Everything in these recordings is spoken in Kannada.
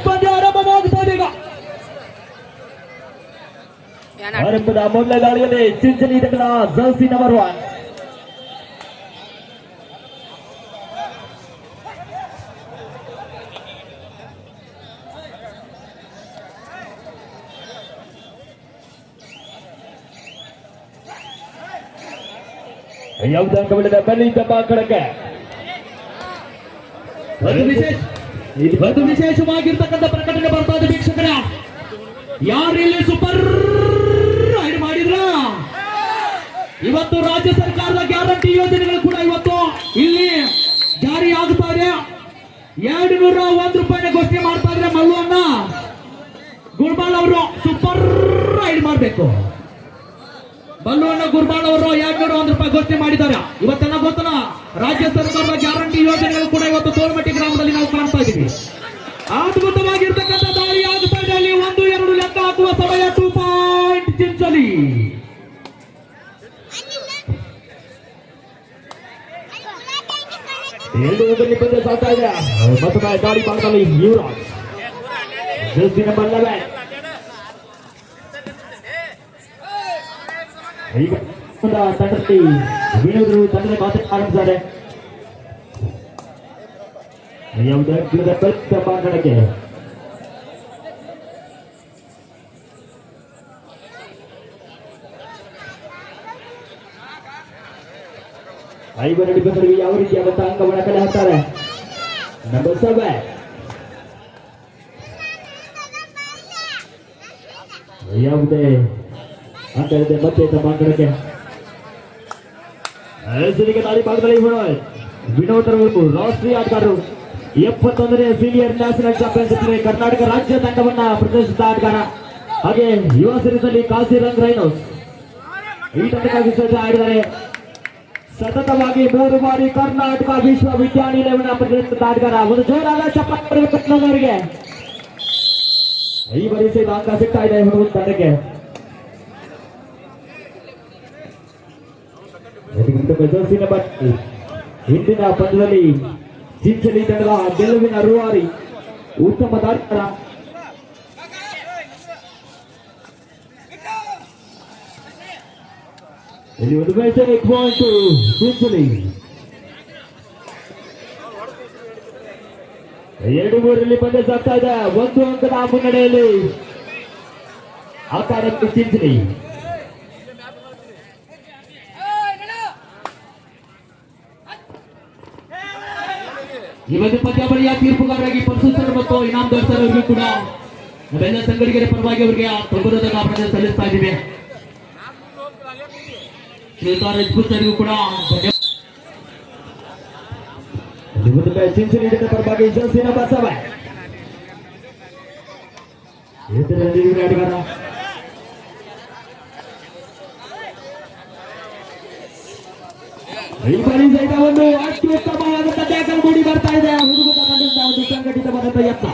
ಪಂದ್ಯ ಆರಂಭವಾಗುತ್ತಾ ಇದೆ ಈಗ. ಆರಂಭದ ಮೊದಲ ದಾಳಿಯಲ್ಲಿ ಚಿಂಚಲಿ ತಂಡದ ಜರ್ಸಿ ನಂಬರ್ 1 ಯಾವುದೇ ಅಂಕವಿಲ್ಲದ ಬಲಿ ದಬ್ಬಾಕಳಕ್ಕೆ ಒಂದು ವಿಶೇಷವಾಗಿರ್ತಕ್ಕಂಥ ಪ್ರಕಟಣೆ ಬರ್ತಾ ಇದೆ ವೀಕ್ಷಕರ. ಯಾರು ಇಲ್ಲಿ ಸೂಪರ್ ರೈಡ್ ಮಾಡಿದ್ರ ಇವತ್ತು ರಾಜ್ಯ ಸರ್ಕಾರದ ಗ್ಯಾರಂಟಿ ಯೋಜನೆಗಳು ಕೂಡ ಇವತ್ತು ಇಲ್ಲಿ ಜಾರಿ ಆಗುತ್ತಾ ಇದೆ. 201 ರೂಪಾಯಿನ ಘೋಷಣೆ ಮಾಡ್ತಾ ಇದ್ರೆ ಮಲ್ಲುವನ್ನ ಗುರ್ಬಾಲ್ ಅವರು ಸೂಪರ್ ರೈಡ್ ಮಾಡಬೇಕು. ಬಲ್ಲುವನ್ನ ಗುರ್ಬಾಲ್ ಅವರು 201 ರೂಪಾಯಿ ಘೋಷಣೆ ಮಾಡಿದ್ದಾರೆ. ಇವತ್ತೆಲ್ಲ ಗೊತ್ತಲ್ಲ, ರಾಜ್ಯ ಸರ್ಕಾರದ ಗ್ಯಾರಂಟಿ ಯೋಜನೆಗಳು ಕೂಡ ಇವತ್ತು ತೋಳ್ಮಟ್ಟಿ ಗ್ರಾಮದಲ್ಲಿ ನಾವು ಕಾಣ್ತಾ ಇದ್ದೀವಿ. ಅದ್ಭುತವಾಗಿರ್ತಕ್ಕಂಥ ದಾಳಿ ಆಗುತ್ತಾ ಇದೆ. ಅಲ್ಲಿ 1-2 ಲೆಕ್ಕ ಹಾಕುವ ಸಮಯ. 2 ಪಾಯಿಂಟ್ ಚಿಂಚಲಿ. ಎರಡು ಬಂದು ಸಾಗ್ತಾ ಇದೆ. ಮತ್ತೊಮ್ಮೆ ದಾಳಿ ಭಾಗದಲ್ಲಿ ಯುವರಾಜ್ ಜರ್ಸಿ ನಂಬರ್ 11. ಈಗ ತಂಡದಲ್ಲಿ ವೀಣರು ತಂಡದ ಮಾತನಾಡಿದ್ದಾರೆ. ಮಾತನಾಡಕ್ಕೆ ಐವರು ಬಂದರು. ಯಾವ ರೀತಿಯಾದಂತ ಅಂಕವನ್ನು ಕಲೆ ಹಾಕ್ತಾರೆ. ನಂಬರ್ 7 ಯಾವುದೇ ಅಂಕ ಇದೆ ಮತ್ತೆ ಮಾತನಾಡಕ್ಕೆ ದಾಳಿ ಭಾಗದಲ್ಲಿ ವಿನೋದ್ ರವರು ರಾಷ್ಟ್ರೀಯ ಆಟಗಾರರು. 71ನೇ ಸೀನಿಯರ್ ನ್ಯಾಷನಲ್ ಚಾಂಪಿಯನ್ಶಿಪ್ ಕರ್ನಾಟಕ ರಾಜ್ಯ ತಂಡವನ್ನ ಪ್ರದರ್ಶಿಸಿದ ಆಟಗಾರ. ಹಾಗೆ ಯುವ ಸಿರೀಸ್ನಲ್ಲಿ ಕಾಸಿರಂಗ್ ರೈನೋಸ್ ಈ ತಂಡಕ್ಕಾಗಿ ಸಜ್ಜ ಆಡಿದ್ದಾರೆ. ಸತತವಾಗಿ 3 ಬಾರಿ ಕರ್ನಾಟಕ ವಿಶ್ವವಿದ್ಯಾನಿಲಯವನ್ನ ಪ್ರದರ್ಶಿಸಿದ ಆಟಗಾರ. ಒಂದು ಜೋರಾದ ಚಪ್ಪಾಳೆ. ಈ ಬಾರಿ ಸಹಿತ ಅಂಕ ಸಿಗ್ತಾ ಇದೆ ಹುಡುಗ ತಂಡಕ್ಕೆ. ಹಿಂದಿನ ಪಂದ್ಯದಲ್ಲಿ ಚಿಂಚಲಿ ತಂಡದ ಗೆಲುವಿನ ರೂವಾರಿ ಉತ್ತಮ ದಾಟಗಾರ. ಇಲ್ಲಿ ಒಂದು ಮೆಸೇಜ್ ಪಾಯಿಂಟ್ ಚಿಂಚಲಿ. 2-3 ಪಂದ್ಯ ಸಾಗ್ತಾ ಇದೆ. 1 ಅಂಕದ ಮುನ್ನಡೆಯಲ್ಲಿ ಆಕಾರಕ್ಕೆ ಚಿಂಚಲಿ. ಈ ಒಂದು ಪಂದ್ಯಾವಳಿಯ ತೀರ್ಪುಗಾರರಾಗಿ ಪರಸು ಮತ್ತು ಇನಾಮದಾರ್ ಸರ್ ಅವರಿಗೂ ಕೂಡ ನಾವೆಲ್ಲ ಸಂಘಟಕರ ಪರವಾಗಿ ಅವರಿಗೆ ಗೌರವದ ಕಾರಣವನ್ನು ಸಲ್ಲಿಸ್ತಾ ಇದ್ದೀವಿ. ರಜಪೂತ್ ಕೂಡ ಚಿಂಚಲಿ ಪರವಾಗಿ ಜರ್ಸಿ ನಂಬರ್ 7 ಆಟಗಾರ. ಈ ಬಾರಿ ಸಹಿತ ಒಂದು ಅತ್ಯುತ್ತಮವಾದಂತ ಟ್ಯಾಕಲ್ ಮೂಡಿ ಬರ್ತಾ ಇದೆ. ಹುಡುಗರ ತಂಡದಿಂದ ಒಂದು ಸಂಘಟಿತವಾದಂತ ಯತ್ನ.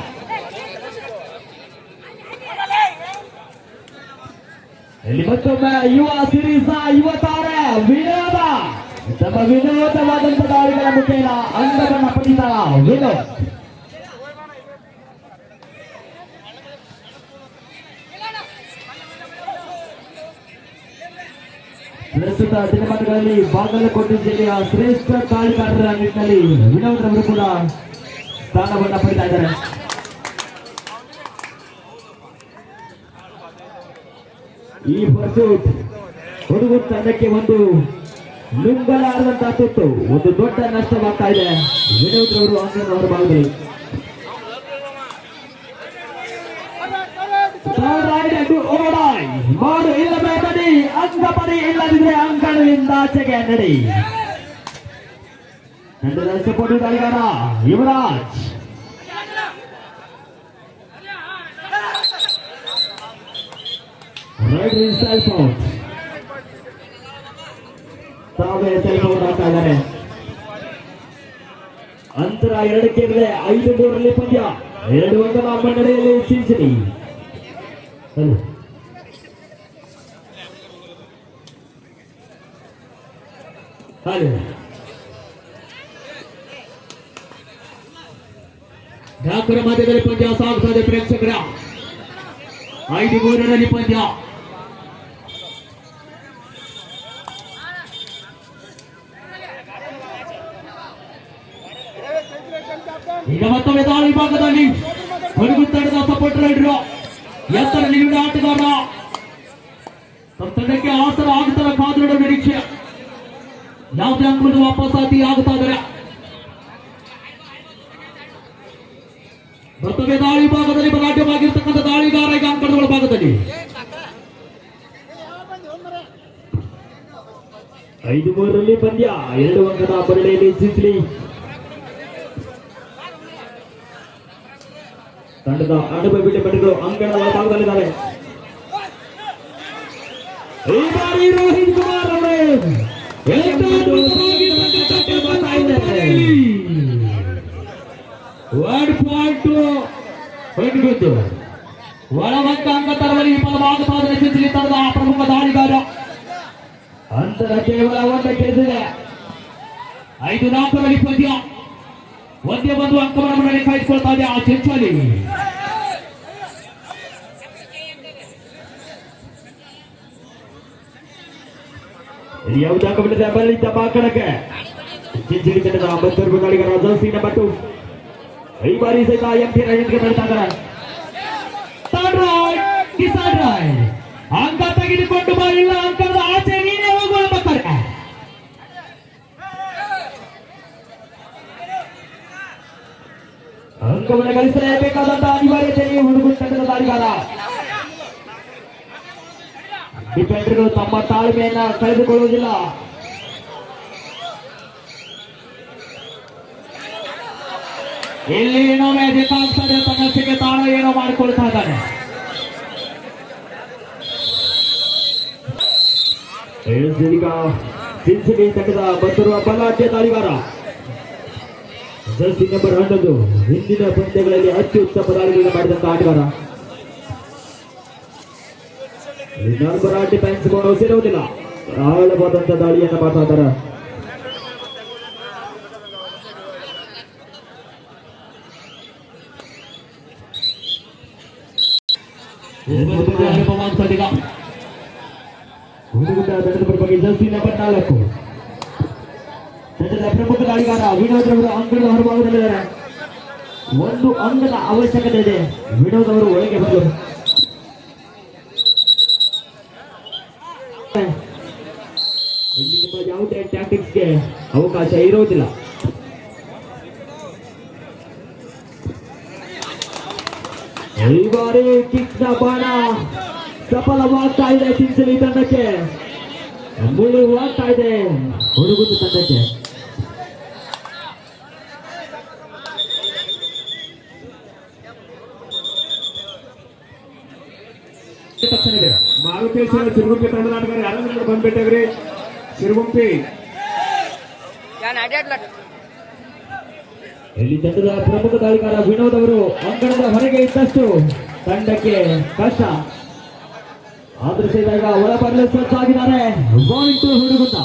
ಇಲ್ಲಿ ಮತ್ತೊಮ್ಮೆ ಯುವ ಸಿರೀಸ್ ಯುವ ತಾರೆ ವಿನೋದ ತಮ್ಮ ವಿನೋದವಾದಂತ ದಾಳಿಗಳ ಮುಖೇನ ಅಂಗವನ್ನ ಪಡಿತ ವಿನೋದ್. ಪ್ರಸ್ತುತ ದಿನಮಾನಗಳಲ್ಲಿ ಬಾಗಲಕೋಟೆ ಜಿಲ್ಲೆಯ ಶ್ರೇಷ್ಠ ದಾಳಿಗಾರರ ನಿಟ್ಟಿನಲ್ಲಿ ವಿನೋದ್ ರವರು ಕೂಡ ಸ್ಥಾನವನ್ನ ಪಡಿತಾ ಇದ್ದಾರೆ. ಈ ಪರ್ಸೂಟ್ ಹುಡುಗ ತಂಡಕ್ಕೆ ಒಂದು ನುಂಗಲಾರದಂತಹ ತುತ್ತು, ಒಂದು ದೊಡ್ಡ ನಷ್ಟವಾಗ್ತಾ ಇದೆ ವಿನೋದ್ ರವರು ಅಂಗನವರ ಭಾಗದಲ್ಲಿ. ಮಾಡು ಇಲ್ಲಬೇಕಡಿ ಅಂಕ ಪಡಿ, ಇಲ್ಲದಿದ್ರೆ ಅಂಕಣದಿಂದ ಆಚೆಗೆ ನಡಿ. ತಂಡದ ಸಪೋರ್ಟ್ ದಾಳಿಗಾರ ಯುವರಾಜ್. ತಾವೇ ಸೈಡ್ ಆಗ್ತಾ ಇದ್ದಾರೆ. ಅಂತರ 2ಕ್ಕೆ 5-3 ಪಂದ್ಯ. 2 ಅಂಕದ ಮುನ್ನಡೆಯಲ್ಲಿ ಚಿಂಚಲಿ. ಢಾಕರ ಮಧ್ಯದಲ್ಲಿ ಪಂದ್ಯ ಸಾಗುತ್ತದೆ ಪ್ರೇಕ್ಷಕರ. 5-3 ಪಂದ್ಯ. ಈಗ ಮತ್ತೊಮ್ಮೆ ದಾಳಿ ವಿಭಾಗದಲ್ಲಿ ಹೊರಗುತ್ತಡದ ಸಪೋರ್ಟ್ ರೈಡರ್ ಎತ್ತರ ನಿಲುವಿನ ಆಟಗಾರ ತಂಡಕ್ಕೆ ಆಸರ ಆಗುತ್ತಾರೆ. ಕಾದು ನಿರೀಕ್ಷೆ ಯಾವುದೇ ಅಂಕದ ವಾಪಸಾತಿ ಆಗುತ್ತಾ ಇದ್ದಾರೆ. ಮತ್ತೊಮ್ಮೆ ದಾಳಿ ಭಾಗದಲ್ಲಿ ಬಲಾಢ್ಯವಾಗಿರ್ತಕ್ಕಂಥ ದಾಳಿಗಾರ ಈಗ ಅಂಕಣಗಳ ಭಾಗದಲ್ಲಿ 5-3 ಪಂದ್ಯ. 2 ಅಂಕದ ಬರಳೆಯಲ್ಲಿ ಸಿಸ್ಲಿ ತಂಡದ ಅನುಭವಿ ಪಡೆದು ಅಂಕಣದ ಭಾಗದಲ್ಲಿದ್ದಾರೆ. ಈ ಬಾರಿ ರೋಹಿತ್ ಕುಮಾರ್ ಅವರೇ ಒಳವಂಕ ಅಂಕ ತರವಲ್ಲಿ ಫಲವಾಗುತ್ತದೆ. ಸಿಸಿಲಿ ತಂಡದ ಪ್ರಮುಖ ದಾಳಿಗಾರ ಅಂತರ ಕೇವಲ 1 ಗೆದ್ದಿದೆ. 5-4 ಪಂದ್ಯ. ಒಂದೇ ಒಂದು ಅಂಕವನ್ನು ಮನೆಯಲ್ಲಿ ಕಾಯ್ದುಕೊಳ್ತಾ ಇದೆ ಆ ಚೆಂಚಲಿ. ಯಾವುದೇ ಅಂಕವಿಲ್ಲದೆ ಬಲಿತ ಬಾಕಣಕ್ಕೆ ಚಿಂಚಿಲಿ ತಂಡದ 9 ದಾಳಿಗಾರ ಜರ್ಸಿ ನಂಬರ್ 2 ಈ ಬಾರಿ ಸಹಿತ ಎಂಪಿ ರೈಡ್ಗೆ ಬರ್ತಾ ಇದ್ದಾರೆ. ಅಂಕ ತೆಗೆದುಕೊಂಡು ಬರಲಿಲ್ಲ. ಅಂಕದ ಆಚೆ ನೀನೇ ಹೋಗುವ ಮಕ್ಕಳೇ. ಅಂಕವನ್ನು ಗಳಿಸಲೇಬೇಕಾದಂತಹ ಅನಿವಾರ್ಯತೆ ಹುಡುಗ ತಂಡದ ದಾಳಿಗಾರ. ಡಿಫೆಂಡರ್ಗಳು ತಮ್ಮ ತಾಳ್ಮೆಯನ್ನ ಕಳೆದುಕೊಳ್ಳುವುದಿಲ್ಲ. ಇಲ್ಲಿ ಏನೋ ಮ್ಯಾಜಿಕ್ ಆಗ್ತದೆ. ತನ್ನಷ್ಟಕ್ಕೆ ತಾನು ಏನೋ ಮಾಡಿಕೊಳ್ತಾ ಇದ್ದಾನೆ. ಈಗ ಸಿನ್ಸಿಲಿ ತಂಡದ ಬರುವ ಬಲಾಢ್ಯ ದಾಳಿಗಾರ ಜರ್ಸಿ ನಂಬರ್ 11 ಹಿಂದಿನ ಪಂದ್ಯಗಳಲ್ಲಿ ಅತ್ಯುತ್ತಮ ದಾಳಿಗಳನ್ನು ಮಾಡಿದಂತಹ ಆಟಗಾರ. ನಂಬರ್ ಡಿಫೆನ್ಸ್ ಬೋನಸ್ ಇರುವುದಿಲ್ಲ. ಆಳವಾದಂತಹ ದಾಳಿಯನ್ನು ಮಾಡ್ತಾರೆ. ಬಗ್ಗೆ ಜರ್ಸಿ ನಂಬರ್ 4 ತಂಡದ ಪ್ರಮುಖ ದಾಳಿಗಾರ ವಿನೋದ್ ಅವರು ಅಂಕಣದ ಹೊರಭಾಗದಲ್ಲಿದ್ದಾರೆ. ಒಂದು ಅಂಕದ ಅವಶ್ಯಕತೆ ಇದೆ. ವಿನೋದ್ ಅವರು ಒಳಗೆ ಬಂದು ಇಲ್ಲಿ ನಿಮ್ಮ ಯಾವುದೇ ಟ್ಯಾಕ್ಟಿಕ್ಸ್ಗೆ ಅವಕಾಶ ಇರುವುದಿಲ್ಲ. ಈ ಬಾರಿ ಕಿಕ್ನ ಬಾಣ ಸಫಲವಾಗ್ತಾ ಇದೆ. ಚಿಂಚಲಿ ತಂಡಕ್ಕೆ ಮುಳುವಾಗ್ತಾ ಇದೆ ಹುಡುಗುತ್ತು ತಂಡಕ್ಕೆ. ಮಾರುತೇಶ್ವರ ಸಿರುಗುಂಪಿ ತಂಡದ ಆಟಗಾರ ಯಾರಾದ್ರೂ ಬಂದ್ಬಿಟ್ಟವ್ರಿ. ಸಿರುಗುಂಪಿ ಇಲ್ಲಿ ತಂಡದ ಪ್ರಮುಖ ದಾಳಿಗಾರ ವಿನೋದ್ ಅವರು ಅಂಕಣದ ಹೊರಗೆ ಇದ್ದಷ್ಟು ತಂಡಕ್ಕೆ ಕಷ್ಟ. ಆದ್ರೂ ಈಗ ಒಳ ಬರಲು ಸ್ವಚ್ಛಾಗಿದ್ದಾರೆ. ಹುಡುಗುತ್ತ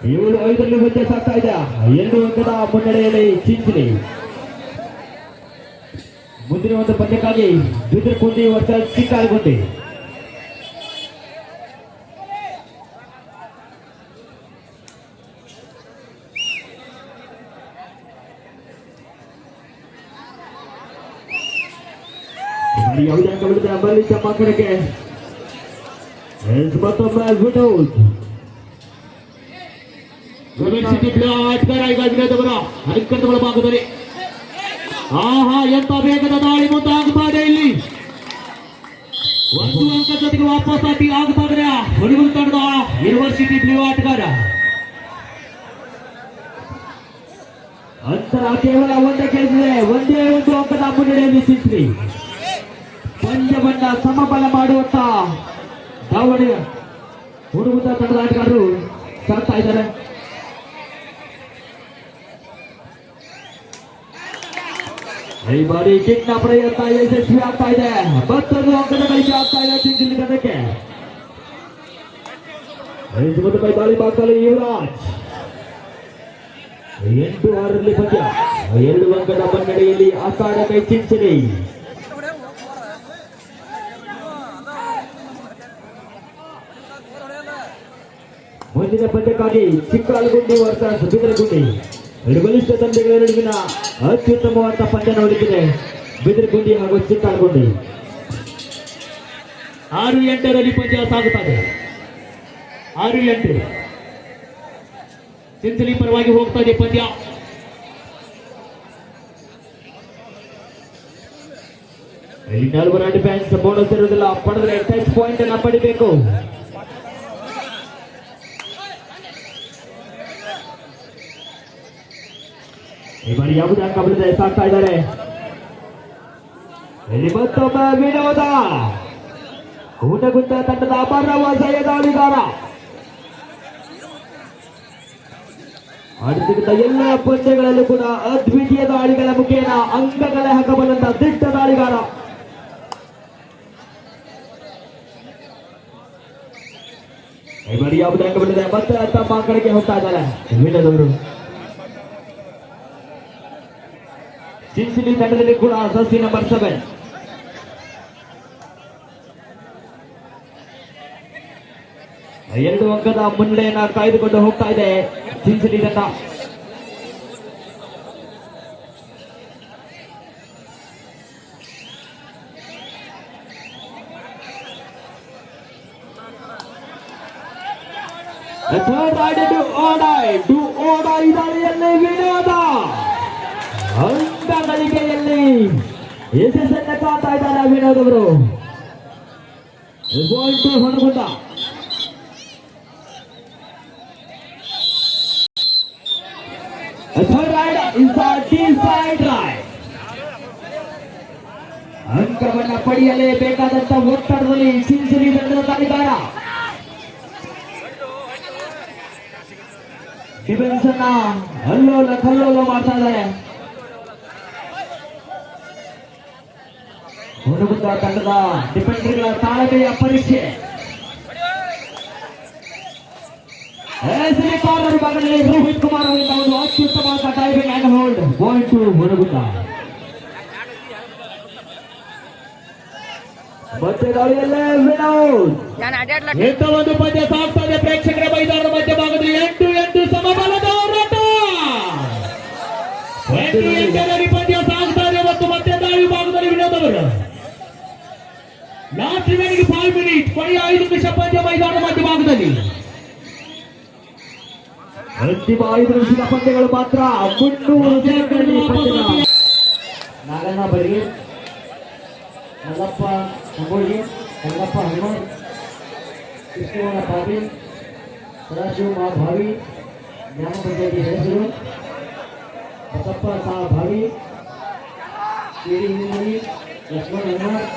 7-5 ವ್ಯತ್ಯಾಸ ಆಗ್ತಾ ಇದೆ. 2 ಅಂಕದ ಮುನ್ನಡೆಯಲ್ಲಿ ಚಿಂಚಲಿ. ಮುಂದಿನ ಒಂದು ಪಂದ್ಯಕ್ಕಾಗಿ ಬಿದಿರುಕುಂದಿ ವರ್ಸಸ್ ಚಿಕ್ಕಾಲಗುಂಡಿ. ಯಾವುದೇ ಅಂಕ ಬಿಡುತ್ತೆ ಬಲ್ಲಿ ಚಮ್ಮಾಕಣಕ್ಕೆ ಮತ್ತೊಮ್ಮೆ ವಿನೋದ್ ಸಿಟಿ ಆಟಗಾರ ಈಗ ವಿನೋದವರ ಅಂಕಣಗಳ ಭಾಗದಲ್ಲಿ. ಆಹಾ, ಎಂತ ವೇಗದ ದಾಳಿ ಮುಂದಾಗುತ್ತಾ ಇದೆ. ಇಲ್ಲಿ 1 ಅಂಕ ಜೊತೆಗೆ ವಾಪಸ್ ಆಗ್ತಾ ಇದ್ರೆ ಹುಡುಗರು ತಂಡದ ಯೂನಿವರ್ಸಿಟಿ ಬ್ಲೂ ಆಟಗಾರ. ಅಂತರ ಕೇವಲ 1 ಗೆದ್ದಿದೆ. ಒಂದೇ 1 ಅಂಕದ ಮುನ್ನಡೆಯಲ್ಲಿ ಚಿಂಚಲಿ. ಪಂದ್ಯವನ್ನ ಸಮಬಲ ಮಾಡುವಂತ ದಾವಣಗೆರೆ ಹುಡುಗುತ್ತ ತಂಡದ ಆಟಗಾರರು ಸಾಕ್ತಾ ಇದ್ದಾರೆ. ಈ ಬಾರಿ ಕಿಕ್ನ ಪ್ರಯತ್ನ ಯಶಸ್ವಿ ಆಗ್ತಾ ಇದೆ. ಮತ್ತೊಂದು ಅಂಕದ ಗಳಿಕೆ ಆಗ್ತಾ ಇದೆ ಚಿಂಚಲಿ ತಂಡಕ್ಕೆ. 5 ದಾಳಿ ಭಾಗದಲ್ಲಿ ಯುವರಾಜ್ 8-6 ಪಂದ್ಯ 2 ಅಂಕದ ಮುನ್ನಡೆಯಲ್ಲಿ ಅಕಾಡೆಮಿ ಚಿಂಚಣಿ. ಮುಂದಿನ ಪಂದ್ಯಕ್ಕಾಗಿ ಚಿಕ್ಕಲಗುಂಡಿ ವರ್ಸಸ್ ಬಿದರಗುಂಡಿ. ಎರಡು ಬಲಿಷ್ಠ ತಂಡಗಳ ನಡುವಿನ ಅತ್ಯುತ್ತಮವಾದ ಪಂದ್ಯ ನೋಡುತ್ತಿದೆ ಬಿದರಗುಂಡಿ ಹಾಗೂ ಚಿಕ್ಕಲಗುಂಡಿ. 6-8ರಲ್ಲಿ ಪಂದ್ಯ ಸಾಗುತ್ತದೆ. 6-8 ಚಿಂಚಲಿ ಪರವಾಗಿ ಹೋಗ್ತಾ ಇದೆ ಪಂದ್ಯ. ಇಲ್ಲಿ 4 ರನ್ ಡಿಫೆನ್ಸ್ ಬೋನಸ್ ಇರುವುದಿಲ್ಲ. ಪಡೆದ್ರೆ ಟಚ್ ಪಾಯಿಂಟ್ ಅನ್ನ ಪಡಿಬೇಕು. ಈ ಬಾರಿ ಯಾವುದೇ ಅಂಕ ಬಿಡದೆ ಸಾಕ್ತಾ ಇದ್ದಾರೆ. ಇಲ್ಲಿ ಮತ್ತೊಮ್ಮೆ ವಿನೋದ ಕೂಟಗುಂದ ತಂಡದ ಅಮರವಾದ ದಾಳಿಗಾರ. ಆಡುತ್ತಿದ್ದ ಎಲ್ಲ ಪಂದ್ಯಗಳಲ್ಲೂ ಕೂಡ ಅದ್ವಿತೀಯ ದಾಳಿಗಳ ಮುಖೇನ ಅಂಕಗಳೇ ಹಾಕಬಲ್ಲಂತ ದಿಟ್ಟ ದಾಳಿಗಾರ. ಈ ಬಾರಿ ಯಾವುದೇ ಅಂಕ ಬಿಡದೆ ಮತ್ತೆ ತಮ್ಮ ಕಡೆಗೆ ಹೋಗ್ತಾ ಇದ್ದಾರೆ ವಿನೋದವರು. ಚಿಂಚಲಿ ತಂಡದಲ್ಲಿ ಕೂಡ ಸಸಿ ನಂಬರ್ 7 2 ಅಂಕದ ಮುನ್ನಡೆಯನ್ನ ಕಾಯ್ದುಕೊಂಡು ಹೋಗ್ತಾ ಇದೆ ಚಿಂಚಲಿ ತಂಡ. ದಾಳಿಯಲ್ಲಿ ವಿನೋದ ಅಂಕ ಗಳಿಕೆಯಲ್ಲಿ ಯಶಸ್ಸನ್ನ ಕಾಣ್ತಾ ಇದ್ದಾರೆ ವಿನೋದ್ ಅವರು. ಹೊಣಗುಂದ ಅಂಕವನ್ನ ಪಡೆಯಲೇಬೇಕಾದಂತ ಒತ್ತಡದಲ್ಲಿ ಚಿಂಚಲಿ ತಂಡದ ದಾಳಿಗಾರ ಡಿಫೆನ್ಸ್ ಅನ್ನ ಅಲ್ಲೋಲ ಕಲ್ಲೋಲ ಮಾಡ್ತಾ ಇದ್ದಾರೆ. ಹೊಣಗುಂದ ತಂಡದ ಡಿಫೆಂಡರ್ಗಳ ತಾಳ್ಮೆಯ ಪರೀಕ್ಷೆ. ಕಾರ್ನರ್ ಭಾಗದಲ್ಲಿ ರೋಹಿತ್ ಕುಮಾರ್ ಅವರಿಂದ ಒಂದು ಅತ್ಯುತ್ತಮವಾದ timing and hold point to ಹೊಣಗುಂದ. ಮತ್ತೆ ದಾಳಿಯಲ್ಲೇ ವಿನೋದ್. ಎಂತ ಒಂದು ಪಂದ್ಯ ಸಾಗ್ತಾ ಇದೆ ಪ್ರೇಕ್ಷಕರ ಮೈದಾನದ ಮಧ್ಯಭಾಗದಲ್ಲಿ. 8-8 ಸಮಬಲದ ಹೋರಾಟ. 8-8ರಲ್ಲಿ ಪಂದ್ಯ ಸಾಗ್ತಾ ಇದೆ ಮತ್ತು ಮತ್ತೆ ದಾಳಿ ಭಾಗದಲ್ಲಿ ವಿನೋದ್ ಅವರು. ಲಾಸ್ಟ್ ರಿಮೈನಿಂಗ್ 5 ಮಿನಿಟ್, ಕೊನೆಯ 5 ನಿಮಿಷ ಪಂದ್ಯ ಮೈದಾನದ ಮಧ್ಯಭಾಗದಲ್ಲಿ. ಅಂತಿಮ 5 ನಿಮಿಷದ ಪಂದ್ಯಗಳು ಮಾತ್ರ 300 ಸೆಕೆಂಡ್ಗಳಲ್ಲಿ ಪಂದ್ಯ. ನಾಗಣ್ಣ ಬರಿಗೆ, ಮಲ್ಲಪ್ಪ ಸಂಗೊಳ್ಳಿ, ರಂಗಪ್ಪ ಹನುಮನ್, ಕೃಷ್ಣವನ ಪಾವಿ, ಸದಾಶಿವ ಭಾವಿ, ಜ್ಞಾನ ಪಂಚಾಯತಿ ಹೆಸರು, ಬಸಪ್ಪ ಸಾ ಭಾವಿ, ಕೇರಿ ಹಿಂದಿಮನಿ, ಲಕ್ಷ್ಮಣ್ ಹನುಮನ್,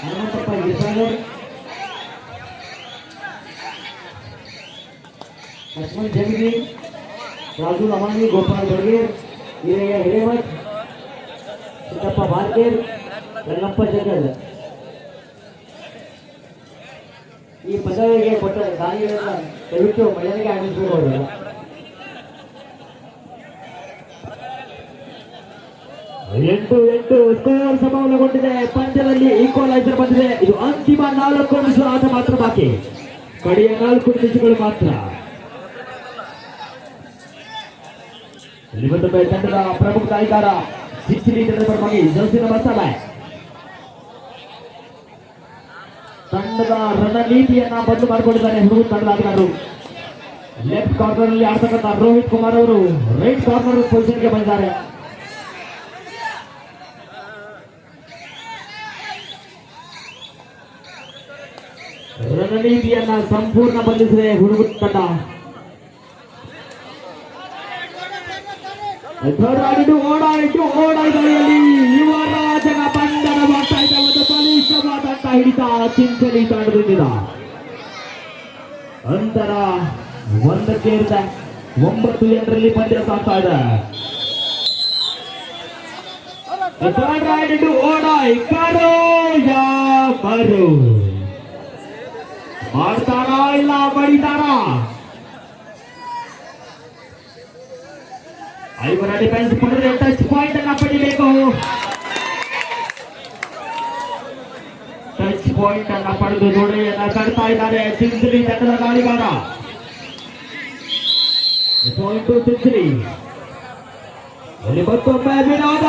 ಹನುಮಂತಪ್ಪ ಗಿರ್ಸಾಗರ್, ಲಕ್ಷ್ಮಣ್ ಜಮಿನಿ, ರಾಜು ಅಮಾನಿ, ಗೋಪಾಲ್ ಬಡಗೇರ್, ವೀರಯ್ಯ ಹಿರೇಮಠ್, ಸಿದ್ದಪ್ಪ ಬಾರ್ಕೇರ್, ರಂಗಪ್ಪ ಜಗಲ್. ಈ ಪದವಿಗೆ ಕೊಟ್ಟ ದಾನಿಗಳನ್ನ ದಯವಿಟ್ಟು ಮಳೆಗೆ ಆಗಿಸ್ಬೇಕು ಅವರು. ಎಂಟು ಸ್ಕೋರ್ ಸಮಗೊಳ್ಳುಗೊಂಡಿದೆ. ಪಂದ್ಯದಲ್ಲಿ ಈಕ್ವಲೈಸರ್ ಬಂದಿದೆ. ಇದು ಅಂತಿಮ 4 ನಿಮಿಷಗಳ ಆಟ ಮಾತ್ರ ಬಾಕಿ. ಕಡೆಯ 4 ನಿಮಿಷಗಳು ಮಾತ್ರ. ಇಲ್ಲಿ ಮತ್ತೊಮ್ಮೆ ತಂಡದ ಪ್ರಮುಖ ದಾಳಿಗಾರ ಚಿಂಚಲಿ ತಂಡದ ಪರವಾಗಿ ಜಲ್ಸಿನ ಮಸಾಲೆ ತಂಡದ ರಣನೀತಿಯನ್ನ ಬದಲು ಮಾಡಿಕೊಂಡಿದ್ದಾರೆ ಹುಡುಗ ತಂಡದ ಆಟಗಾರರು. ಲೆಫ್ಟ್ ಕಾರ್ನರ್ ಅಲ್ಲಿ ಆಡ್ತಕ್ಕಂಥ ರೋಹಿತ್ ಕುಮಾರ್ ಅವರು ರೈಟ್ ಕಾರ್ನರ್ ಪೊಸಿಷನ್ಗೆ ಬಂದಿದ್ದಾರೆ. ರಣನೀತಿಯನ್ನ ಸಂಪೂರ್ಣ ಬದಲಿಸಿದೆ ಹುಡುಗ ತಂಡ. ಓಡಾಡಿದಲ್ಲಿ ಯುವರಾಜನ ಬಂಧನ ಮಾಡ್ತಾ ಇದ್ದ ಒಂದು ಬಲಿಷ್ಠವಾದಂತ ಹಿಡಿತ ಚಿಂಚಲಿ ತಂಡದಿಂದ. ಅಂತರ 1ಕ್ಕೆ 9-8ರಲ್ಲಿ ಪಂದ್ಯ ಸಾಗ್ತಾ ಇದೆ. ಮಾಡ್ತಾರಾ ಇಲ್ಲ ಬಡಿತಾರಾ? ಐವರ ಡಿಫೆನ್ಸ್ ಪಡೆದ್ರೆ ಟಚ್ ಪಾಯಿಂಟ್ ಅನ್ನ ಪಡಿಬೇಕು. ಟಚ್ ಪಾಯಿಂಟ್ ಅನ್ನ ಪಡೆದು ಗೋಡೆಯನ್ನ ಕಟ್ತಾ ಇದ್ದಾರೆ ಚಿಂಚಲಿ ತಂಡದ ಗಾಳಿಗಾರ. Point to Chinchali. ಇಲ್ಲಿ ಮತ್ತೊಮ್ಮೆ ವಿನೋದ.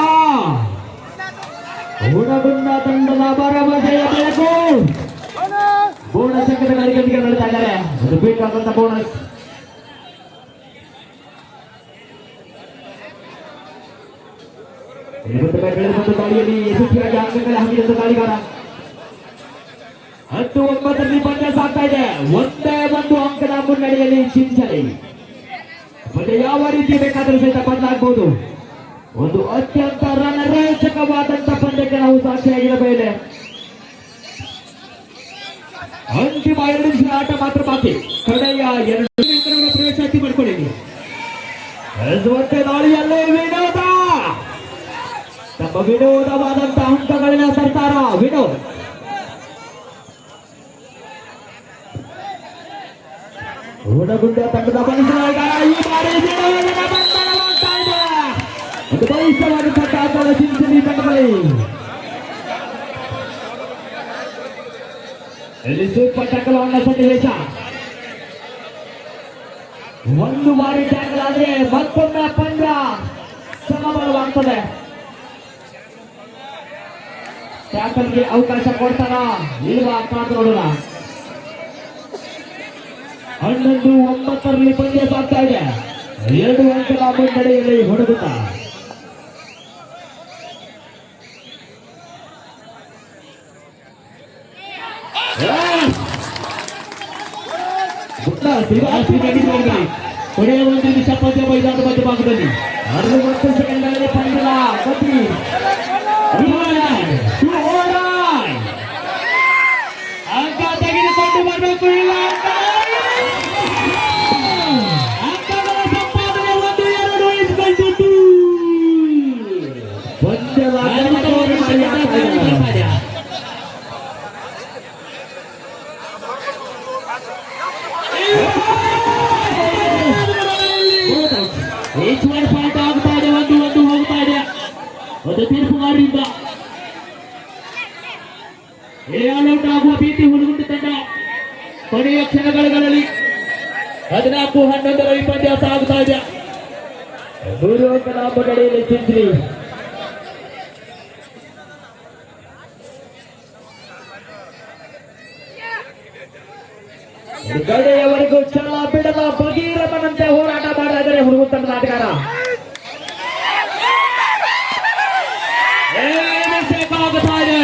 ಹುಣಗುಂದ ತಂಡದ ಭರವಸೆಯ ಬೆಳಕು. ಬೋನಸ್ ಅಂಕದ ಗಳಿಕೆ ನಡೆತಾ ಇದ್ದಾರೆ. ಅದು ಬೇಕಾದಂತ ಬೋನಸ್. ಗಾಳಿಯಲ್ಲಿ ಯಶಸ್ವಿಯಾಗಿ ಅಂಕಗಳ ಹಾಕಿದಂತ ಗಾಳಿಗಾರ. 10-9 ಪಂದ್ಯ ಸಾಗ್ತಾ ಇದೆ. ಒಂದೇ ಒಂದು ಅಂಕದ ಮುನ್ನಡೆಯಲ್ಲಿ ಚಿಂಚಲಿ. ಮತ್ತೆ ಯಾವ ರೀತಿ ಬೇಕಾದರೂ ಸಹಿತ ಬದಲಾಗಬಹುದು. ಒಂದು ಅತ್ಯಂತ ರಣರೋಚಕವಾದಂತ ಪಂದ್ಯಕ್ಕೆ ನಾವು ಸಾಕ್ಷಿಯಾಗಿರಬೇಕಿದೆ. ಅಂತಿಮ 2 ನಿಮಿಷ ಆಟ ಮಾತ್ರ ಬಾಕಿ. ಕಡೆಯ 2 ಅಂಕಗಳ ಪ್ರವೇಶ ಹತ್ತಿ ಮಾಡ್ಕೊಳ್ಳಿ. ದಾಳಿಯಲ್ಲಿ ವಿನೋದ. ತಮ್ಮ ವಿನೋದವಾದಂತ ಅಂಕಗಳಿನ ಸರ್ಕಾರ ವಿನೋದ್. ಹುಣಗುಂದ ತಂಡದ ಮನಸ್ಸಿನಾಗ ಈ ಬಾರಿ ವಿನೋದನ ಬಂಧನವಾಗ್ತಾ ಇದೆ. ಒಂದು ಭವಿಷ್ಯವಾದಂತಹ ಆಟದ ಚಿಂಚಲಿ ತಂಡದಲ್ಲಿ ಇಲ್ಲಿ ಸೂಪರ್ ಟ್ಯಾಕಲ್ ಅನ್ನೋ ಸನ್ನಿವೇಶ. ಒಂದು ಬಾರಿ ಟ್ಯಾಕಲ್ ಆದ್ರೆ ಮತ್ತೊಮ್ಮೆ ಪಂದ್ಯ ಸಮಬಲವಾಗ್ತದೆ. ಟ್ಯಾಕಲ್ಗೆ ಅವಕಾಶ ಕೊಡ್ತಾರ ಇಲ್ವಾ ಕಾದು ನೋಡೋಣ. 11-9 ಪಂದ್ಯ ಸಾಗ್ತಾ ಇದೆ. 2 ಅಂಕದ ಮುನ್ನಡೆಯಲ್ಲಿ ಹುಡುಗುತ್ತ. ಕೊನೆಯ 1 ನಿಮಿಷ ಪಂದ್ಯ ಮೈದಾನದ ಮಧ್ಯಭಾಗದಲ್ಲಿ 60 ಸೆಕೆಂಡ್ಗಳಲ್ಲಿ ಪಂದ್ಯದ ಗತಿ. ಅಂಕ ತೆಗೆದುಕೊಂಡು ಬರಬೇಕು. ಇಲ್ಲ ಅಂಕಗಳ ಸಂಪಾದನೆ 1-2 ಪಂದ್ಯದ ಪಾಯಿಂಟ್ ಆಗ್ತಾ ಇದೆ. 1-1 ಹೋಗ್ತಾ ಇದೆ. ಒಂದು ತೀರ್ಪುಗಾರರಿಂದ ಆಲ್ಔಟ್ ಆಗುವ ಭೀತಿ ಹುಡುಗುಂಡ ತಂಡ. ಕೊನೆಯ ಕ್ಷಣಗಳಲ್ಲಿ 14-11 ಪಂದ್ಯ ಸಾಗುತ್ತಾ ಇದೆ. 3 ಅಂಕದ ಮುನ್ನಡೆಯಲ್ಲಿ ಚಿಂಚಲಿ. ಕಡೆಯವರೆಗೂ ಛಲ ಬಿಡದ ಭಗೀರಥನಂತೆ ಹೋರಾಟ ಮಾಡ್ತಾ ಇದ್ದಾರೆ ಹುಡುಗ ತಂಡದ ಆಟಗಾರ. ಸಾಗುತ್ತಾ ಇದೆ.